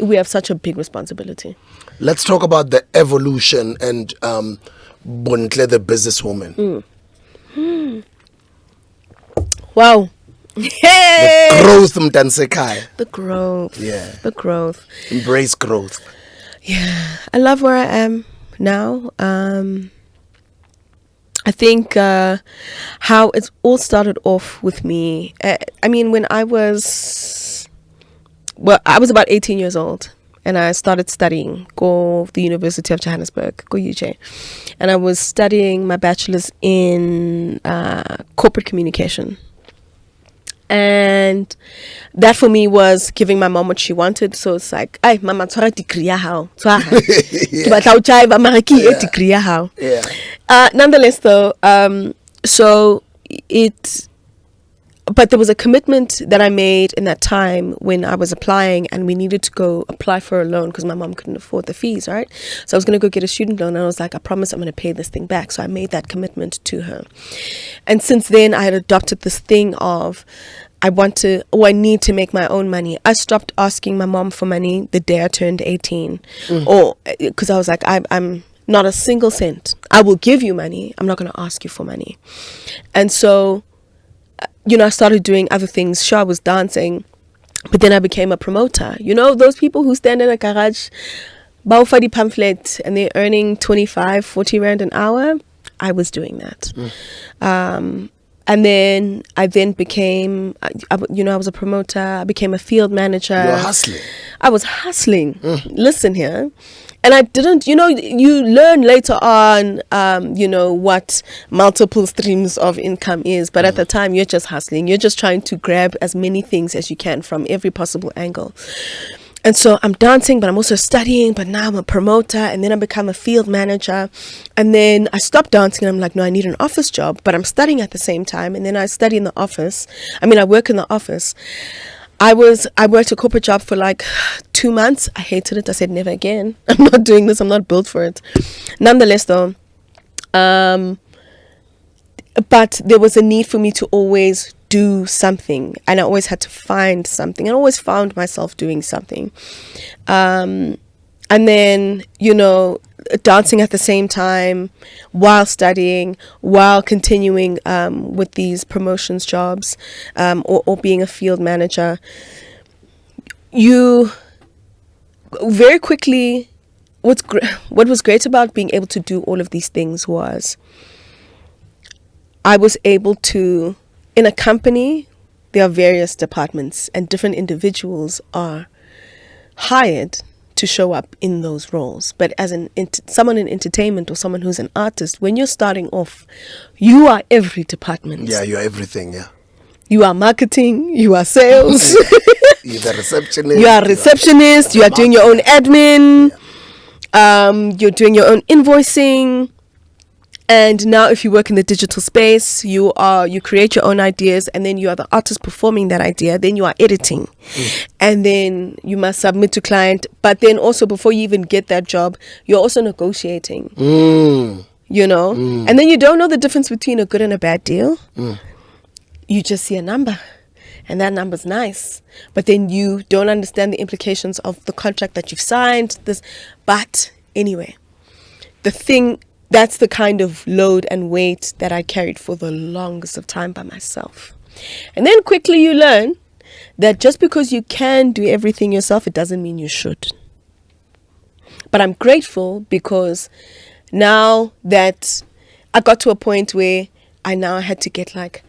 we have such a big responsibility. Let's talk about the evolution and BONTLE, the businesswoman. Wow. Hey! The growth, Mtansekai. The growth. Yeah. The growth. Embrace growth. Yeah. I love where I am now. I think how it all started off with me. I mean, when I was about 18 years old. And I started studying, go the University of Johannesburg, go UJ. And I was studying my bachelor's in corporate communication. And that for me was giving my mom what she wanted. So it's like, ay, mama, tshwara degree ya hao. Yeah. Nonetheless, though, but there was a commitment that I made in that time when I was applying, and we needed to go apply for a loan because my mom couldn't afford the fees, right? So I was going to go get a student loan, and I was like, I promise I'm going to pay this thing back. So I made that commitment to her. And since then, I had adopted this thing of I need to make my own money. I stopped asking my mom for money the day I turned 18, or because I was like, I'm not a single cent. I will give you money. I'm not going to ask you for money. And so, I started doing other things. Sure, I was dancing, but then I became a promoter. Those people who stand in a garage, baufa di pamphlet, and they're earning 25, 40 rand an hour. I was doing that. And then I became, I was a promoter. I became a field manager. You were hustling. I was hustling. Listen here. And I didn't, you learn later on, what multiple streams of income is. But at the time, you're just hustling. You're just trying to grab as many things as you can from every possible angle. And so I'm dancing, but I'm also studying. But now I'm a promoter. And then I become a field manager. And then I stopped dancing. And I'm like, no, I need an office job. But I'm studying at the same time. And then I study in the office. I work in the office. I worked a corporate job for like 2 months. I hated it. I said, never again. I'm not doing this. I'm not built for it. Nonetheless, though, but there was a need for me to always do something. And I always had to find something. I always found myself doing something. And then, dancing at the same time, while studying, while continuing with these promotions jobs, or being a field manager. You very quickly, what was great about being able to do all of these things was I was able to, in a company, there are various departments and different individuals are hired to show up in those roles. But as someone in entertainment or someone who's an artist, when you're starting off, you are every department. Yeah, you're everything, yeah. You are marketing, you are sales. You're the receptionist. You are a receptionist, you are doing your own admin. Yeah. You're doing your own invoicing. And now if you work in the digital space, you create your own ideas, and then you are the artist performing that idea. Then you are editing. And then you must submit to client. But then also before you even get that job, you're also negotiating. And then you don't know the difference between a good and a bad deal. You just see a number. And that number's nice. But then you don't understand the implications of the contract that you've signed. But anyway, that's the kind of load and weight that I carried for the longest of time by myself. And then quickly you learn that just because you can do everything yourself, it doesn't mean you should. But I'm grateful because now that I got to a point where I now had to get like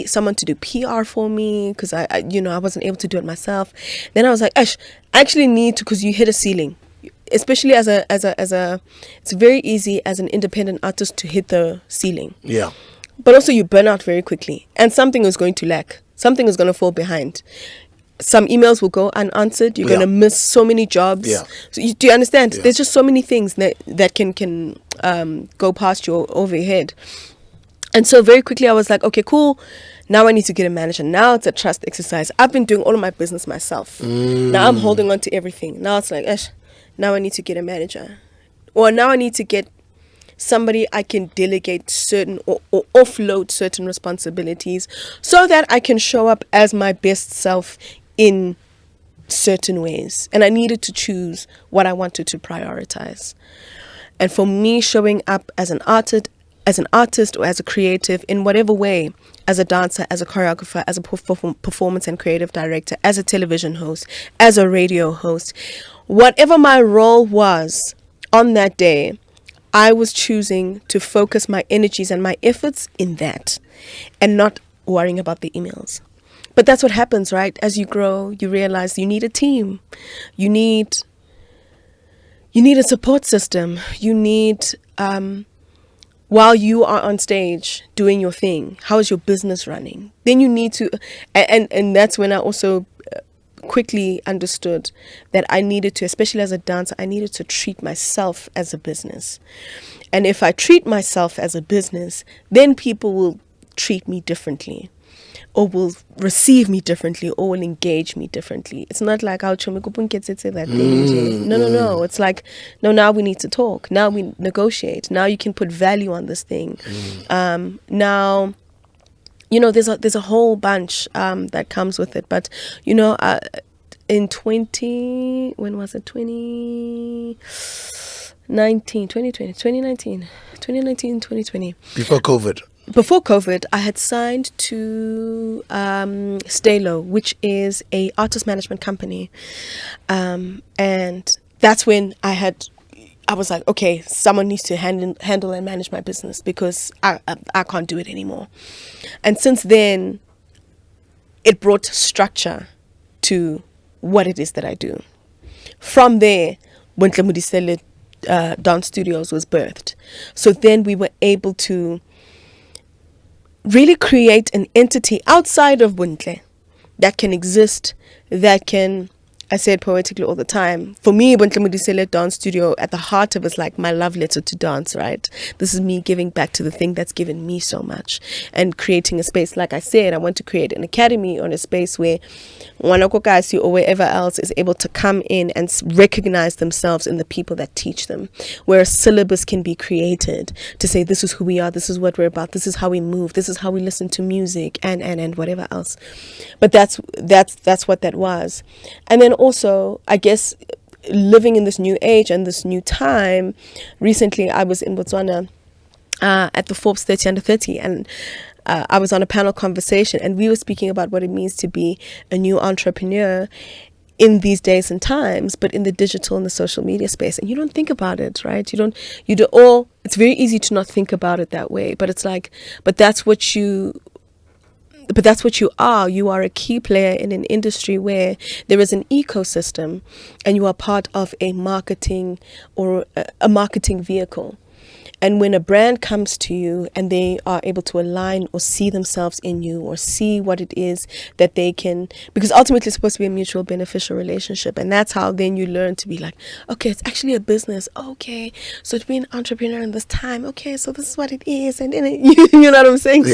someone to do PR for me because I wasn't able to do it myself. Then I was like, I actually need to, because you hit a ceiling. Especially as a it's very easy as an independent artist to hit the ceiling. Yeah. But also you burn out very quickly, and something is going to lack. Something is going to fall behind. Some emails will go unanswered. You're going to miss so many jobs. Yeah. So do you understand? Yeah. There's just so many things that can go past you over your head. And so very quickly I was like, okay, cool. Now I need to get a manager. Now it's a trust exercise. I've been doing all of my business myself. Now I'm holding on to everything. Now it's like, now I need to get a manager. Or now I need to get somebody I can delegate certain or offload certain responsibilities so that I can show up as my best self in certain ways, and I needed to choose what I wanted to prioritize. And for me, showing up as an artist or as a creative in whatever way, as a dancer, as a choreographer, as a performance and creative director, as a television host, as a radio host, whatever my role was on that day, I was choosing to focus my energies and my efforts in that and not worrying about the emails. But that's what happens, right? As you grow, you realize you need a team. You need a support system. You need, while you are on stage doing your thing, how is your business running? Then you need to, and that's when I also quickly understood that I needed to, especially as a dancer, I needed to treat myself as a business. And if I treat myself as a business, then people will treat me differently, or will receive me differently, or will engage me differently. It's not like how Chomikupun gets it, say that thing. No. It's like, no, now we need to talk. Now we negotiate. Now you can put value on this thing. Now, there's a whole bunch that comes with it. But, in 2020. Before COVID, I had signed to Stalo, which is a artist management company. And that's when I was like, okay, someone needs to handle and manage my business, because I can't do it anymore. And since then, it brought structure to what it is that I do. From there, BONTLE MODISELLE Dance Studios was birthed. So then we were able to really create an entity outside of BONTLE that can exist, that can, I say it poetically all the time. For me, BONTLE MODISELLE Dance Studio, at the heart of it is like my love letter to dance, right? This is me giving back to the thing that's given me so much, and creating a space. Like I said, I want to create an academy, or a space where Wanakokasi or wherever else is able to come in and recognize themselves in the people that teach them, where a syllabus can be created to say, this is who we are, this is what we're about, this is how we move, this is how we listen to music, and whatever else. But that's what that was. And then also, I guess, living in this new age and this new time, recently I was in Botswana at the Forbes 30 Under 30, and I was on a panel conversation, and we were speaking about what it means to be a new entrepreneur in these days and times, but in the digital and the social media space. And you don't think about it, right? It's very easy to not think about it that way, but it's like, but that's what you are. You are a key player in an industry where there is an ecosystem, and you are part of a marketing or a marketing vehicle. And when a brand comes to you and they are able to align or see themselves in you, or see what it is that they can, because ultimately it's supposed to be a mutual beneficial relationship. And that's how then you learn to be like, okay, it's actually a business. Okay, so to be an entrepreneur in this time, okay, so this is what it is. And then you know what I'm saying?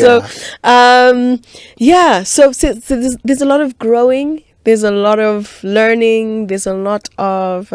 Yeah. So, so there's a lot of growing, there's a lot of learning, there's a lot of